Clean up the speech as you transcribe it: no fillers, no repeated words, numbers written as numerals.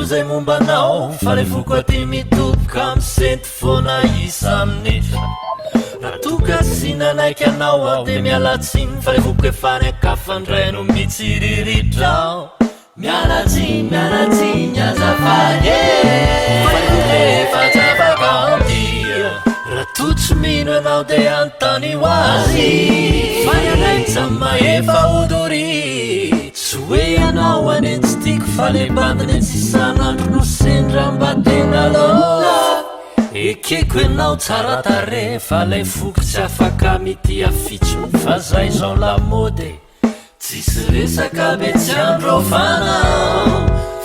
zay mombanao fa le voko aty mitoboka amisenty foana isa aminitra raha toka sy nanaiky anao aho de mialatsiny fa le voko efany akafandray no mitsiriritrao mialatsiny azafady fa le voko efa zavaka amtia raha totsy mino anao de antany ho azy fa ialaitsa maefa odory tsy hoe anao anetsy tiako fa le bandiny tsisanandro no sendra mba tena aloha ekeko enao tsara tare fa lay foky tsy afaka mitia fitsony fa zay zao lamode tsisy resaka be tsy andro fanao